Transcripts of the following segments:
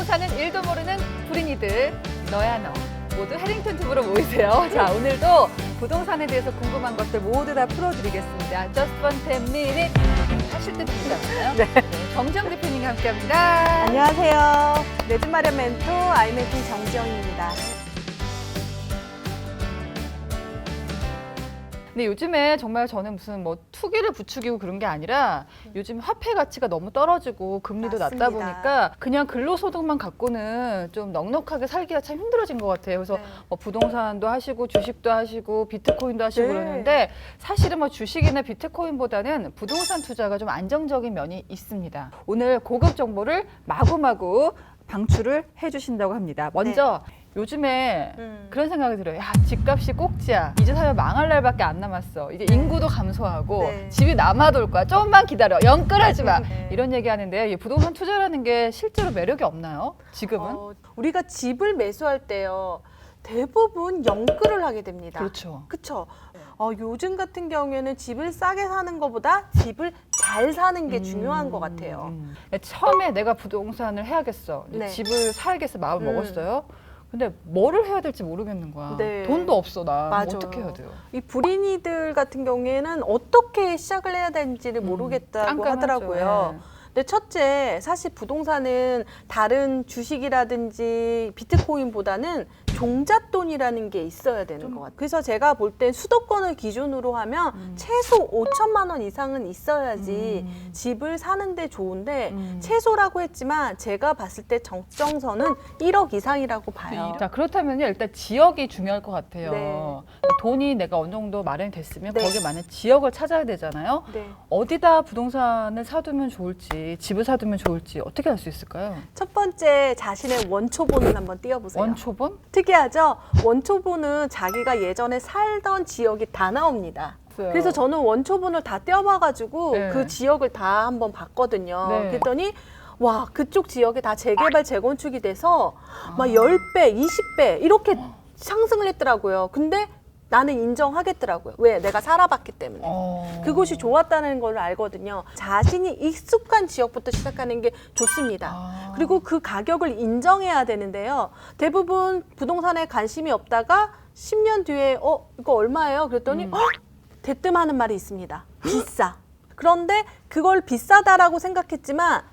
부동산은 1도 모르는 불인이들 너야 너 모두 해링턴 튜브로 모이세요. 자, 오늘도 부동산에 대해서 궁금한 것들 모두 다 풀어드리겠습니다. Just one 10 minute 하실 때 준비잖아요. 네. 정지영 대표님과 함께합니다. 안녕하세요. 내 집 마련 멘토 아이멘토 정지영입니다. 근데 요즘에 정말 저는 무슨 뭐 투기를 부추기고 그런 게 아니라 요즘 화폐 가치가 너무 떨어지고 금리도 낮다 맞습니다. 보니까 그냥 근로소득만 갖고는 좀 넉넉하게 살기가 참 힘들어진 것 같아요. 그래서 네. 뭐 부동산도 하시고 주식도 하시고 비트코인도 하시고 네. 그러는데 사실은 뭐 주식이나 비트코인보다는 부동산 투자가 좀 안정적인 면이 있습니다. 오늘 고급 정보를 마구마구 방출을 해주신다고 합니다. 먼저 요즘에 그런 생각이 들어요. 야, 집값이 꼭지야. 이제 살면 망할 날밖에 안 남았어. 이제 인구도 감소하고 네. 집이 남아돌 거야. 조금만 기다려. 영끌하지 마. 네. 이런 얘기 하는데 이 부동산 투자라는 게 실제로 매력이 없나요? 지금은? 우리가 집을 매수할 때요. 대부분 영끌을 하게 됩니다. 그렇죠. 그렇죠. 요즘 같은 경우에는 집을 싸게 사는 것보다 집을 잘 사는 게 중요한 것 같아요. 처음에 내가 부동산을 해야겠어. 이제 네. 집을 사야겠어. 마음을 먹었어요. 근데 뭐를 해야 될지 모르겠는 거야. 네. 돈도 없어 나. 맞아요. 어떻게 해야 돼요? 이 불인이들 같은 경우에는 어떻게 시작을 해야 되는지를 모르겠다고 깜깜하죠. 하더라고요. 네. 근데 첫째, 사실 부동산은 다른 주식이라든지 비트코인보다는 종잣돈이라는 게 있어야 되는 것 같아요. 그래서 제가 볼 땐 수도권을 기준으로 하면 최소 5천만 원 이상은 있어야지 집을 사는데 좋은데 최소라고 했지만 제가 봤을 때 적정선은 1억 이상이라고 봐요. 자, 그렇다면 일단 지역이 중요할 것 같아요. 네. 돈이 내가 어느 정도 마련이 됐으면 네. 거기에 맞는 지역을 찾아야 되잖아요. 네. 어디다 부동산을 사두면 좋을지, 집을 사두면 좋을지 어떻게 할 수 있을까요? 첫 번째, 자신의 원초본을 한번 띄워보세요. 원초본? 특이하죠? 원초본은 자기가 예전에 살던 지역이 다 나옵니다. 그래서 저는 원초본을 다 떼어봐가지고 네. 그 지역을 다 한번 봤거든요. 네. 그랬더니 와, 그쪽 지역이 다 재개발, 재건축이 돼서 막 10배, 20배 이렇게 상승을 했더라고요. 근데 나는 인정하겠더라고요. 왜? 내가 살아봤기 때문에. 그곳이 좋았다는 걸 알거든요. 자신이 익숙한 지역부터 시작하는 게 좋습니다. 그리고 그 가격을 인정해야 되는데요. 대부분 부동산에 관심이 없다가 10년 뒤에 이거 얼마예요? 그랬더니 대뜸 하는 말이 있습니다. 비싸. 그런데 그걸 비싸다라고 생각했지만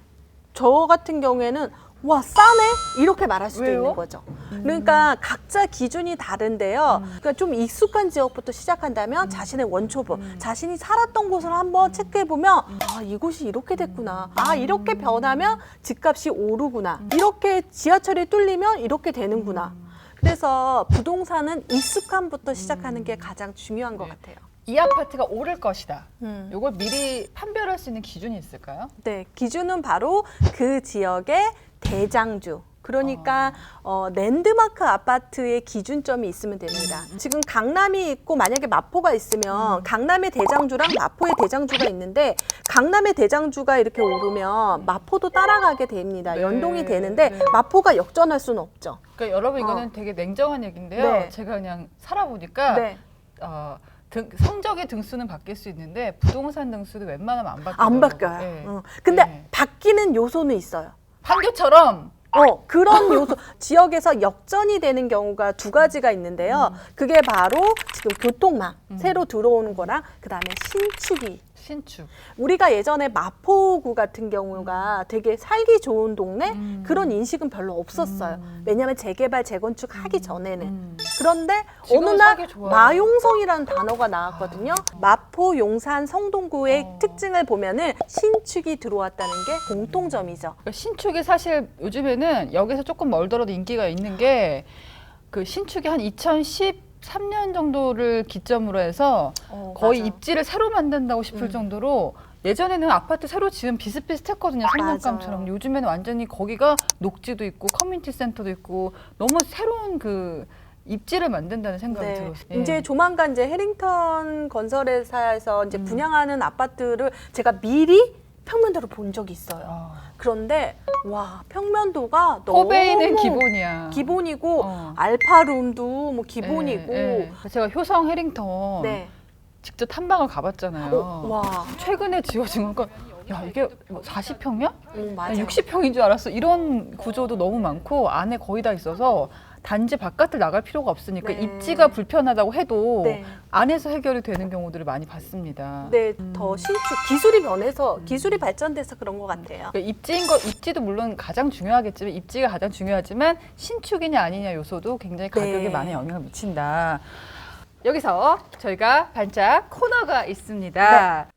저 같은 경우에는 와, 싸네? 이렇게 말할 수도 왜요? 있는 거죠. 그러니까 각자 기준이 다른데요. 그러니까 좀 익숙한 지역부터 시작한다면 자신의 원초본, 자신이 살았던 곳을 한번 체크해보면 아, 이곳이 이렇게 됐구나. 아, 이렇게 변하면 집값이 오르구나. 이렇게 지하철이 뚫리면 이렇게 되는구나. 그래서 부동산은 익숙함부터 시작하는 게 가장 중요한 것 같아요. 이 아파트가 오를 것이다. 이걸 미리 판별할 수 있는 기준이 있을까요? 네, 기준은 바로 그 지역의 대장주. 그러니까 랜드마크 아파트의 기준점이 있으면 됩니다. 지금 강남이 있고 만약에 마포가 있으면 강남의 대장주랑 마포의 대장주가 있는데 강남의 대장주가 이렇게 오르면 마포도 따라가게 됩니다. 네. 연동이 되는데 네. 마포가 역전할 수는 없죠. 그러니까 여러분 이거는 되게 냉정한 얘기인데요. 네. 제가 그냥 살아보니까 네. 성적의 등수는 바뀔 수 있는데 부동산 등수도 웬만하면 안 바뀌어요. 안 바뀌어요. 근데 바뀌는 요소는 있어요. 판교처럼 그런 요소, 지역에서 역전이 되는 경우가 두 가지가 있는데요. 그게 바로 지금 교통망, 새로 들어오는 거랑 그다음에 신축. 우리가 예전에 마포구 같은 경우가 되게 살기 좋은 동네 그런 인식은 별로 없었어요. 왜냐하면 재개발, 재건축 하기 전에는. 그런데 어느 지금은 날 살기 좋아요. 마용성이라는 단어가 나왔거든요. 마포, 용산, 성동구의 특징을 보면은 신축이 들어왔다는 게 공통점이죠. 그러니까 신축이 사실 요즘에는 여기서 조금 멀더라도 인기가 있는 게 그 신축이 한 2013년 정도를 기점으로 해서 거의 맞아. 입지를 새로 만든다고 싶을 정도로 예전에는 아파트 새로 지으면 비슷비슷했거든요. 상록감처럼. 맞아요. 요즘에는 완전히 거기가 녹지도 있고 커뮤니티 센터도 있고 너무 새로운 그 입지를 만든다는 생각이 들었어요. 이제 조만간 이제 해링턴 건설회사에서 이제 분양하는 아파트를 제가 미리 평면도로 본 적이 있어요. 그런데 와, 평면도가 너무 코베이는 기본이야. 기본이고 알파룸도 뭐 기본이고 제가 효성 해링턴 네. 직접 탐방을 가봤잖아요. 와, 최근에 지어진 건 야, 이게 뭐 40평이야? 맞아. 60평인 줄 알았어. 이런 구조도 너무 많고 안에 거의 다 있어서 단지 바깥을 나갈 필요가 없으니까 네. 입지가 불편하다고 해도 네. 안에서 해결이 되는 경우들을 많이 봤습니다. 네, 더 신축 기술이 변해서 기술이 발전돼서 그런 것 같아요. 그러니까 입지도 물론 가장 중요하겠지만 입지가 가장 중요하지만 신축이냐 아니냐 요소도 굉장히 가격에 네. 많은 영향을 미친다. 여기서 저희가 반짝 코너가 있습니다.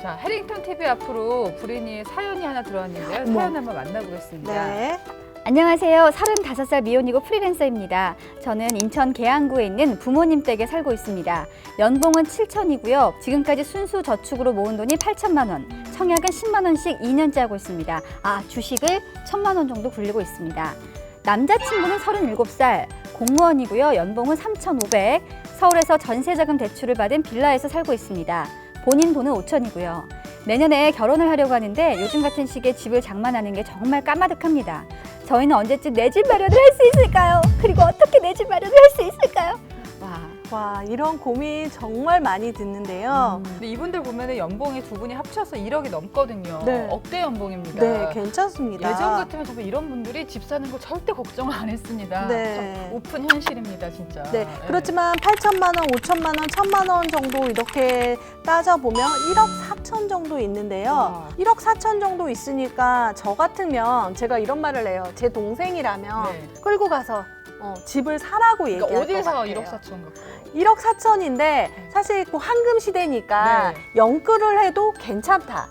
자, 해링턴 TV 앞으로 브리니의 사연이 하나 들어왔는데요. 어머. 사연 한번 만나보겠습니다. 네. 안녕하세요. 35살 미혼이고 프리랜서입니다. 저는 인천 계양구에 있는 부모님 댁에 살고 있습니다. 연봉은 7천이고요. 지금까지 순수 저축으로 모은 돈이 8천만 원, 청약은 10만 원씩 2년째 하고 있습니다. 주식을 1,000만 원 정도 굴리고 있습니다. 남자친구는 37살, 공무원이고요. 연봉은 3,500, 서울에서 전세자금 대출을 받은 빌라에서 살고 있습니다. 본인 돈은 5천이고요. 내년에 결혼을 하려고 하는데 요즘 같은 시기에 집을 장만하는 게 정말 까마득합니다. 저희는 언제쯤 내 집 마련을 할 수 있을까요? 그리고 어떻게 내 집 마련을 할 수 있을까요? 와, 이런 고민 정말 많이 듣는데요. 근데 이분들 보면은 연봉이 두 분이 합쳐서 1억이 넘거든요. 네. 억대 연봉입니다. 네, 괜찮습니다. 예전 같으면 정말 이런 분들이 집 사는 거 절대 걱정을 안 했습니다. 네. 저 오픈 현실입니다, 진짜. 네, 그렇지만 8천만 원, 5천만 원, 1,000만 원 정도 이렇게 따져보면 1억 4천 정도 있는데요. 와. 1억 4천 정도 있으니까 저 같으면 제가 이런 말을 해요. 제 동생이라면 네. 끌고 가서 집을 사라고 얘기할 그러니까 어딜 것 사 같아요. 1억 4천 갖고. 1억 4천인데 사실 그 황금 시대니까 네. 영끌을 해도 괜찮다.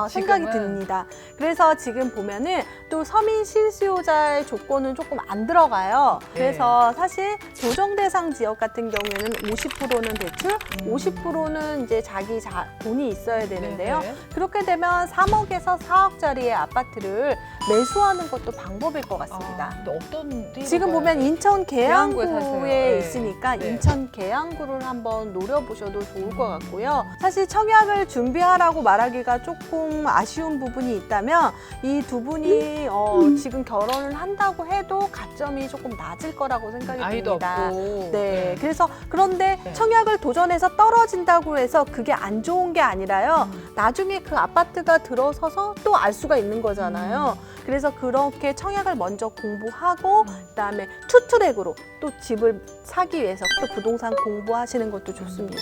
생각이 지금은 듭니다. 그래서 지금 보면은 또 서민 실수요자의 조건은 조금 안 들어가요. 네. 그래서 사실 조정 대상 지역 같은 경우에는 50%는 대출, 50%는 이제 자기 돈이 있어야 되는데요. 네네. 그렇게 되면 3억에서 4억짜리의 아파트를 매수하는 것도 방법일 것 같습니다. 근데 어떤 데로 지금 가야 보면 돼요? 인천 계양구에 사세요. 계양구에 네. 있으니까 네. 인천 계양구를 한번 노려보셔도 좋을 것 같고요. 사실 청약을 준비하라고 말하기가 조금 아쉬운 부분이 있다면 이 두 분이 지금 결혼을 한다고 해도 가점이 조금 낮을 거라고 생각이 아이도 듭니다. 없고. 네, 그래서 그런데 네. 청약을 도전해서 떨어진다고 해서 그게 안 좋은 게 아니라요. 나중에 그 아파트가 들어서서 또 알 수가 있는 거잖아요. 그래서 그렇게 청약을 먼저 공부하고 그다음에 투트랙으로 또 집을 사기 위해서 또 부동산 공부하시는 것도 좋습니다.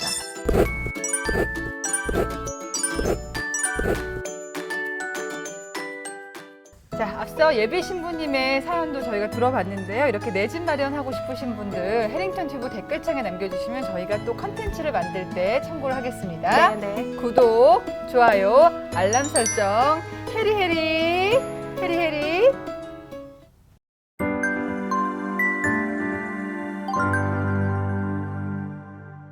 자, 앞서 예비 신부님의 사연도 저희가 들어봤는데요. 이렇게 내 집 마련하고 싶으신 분들 해링턴 튜브 댓글창에 남겨주시면 저희가 또 컨텐츠를 만들 때 참고를 하겠습니다. 네. 구독, 좋아요, 알람 설정, 해리해리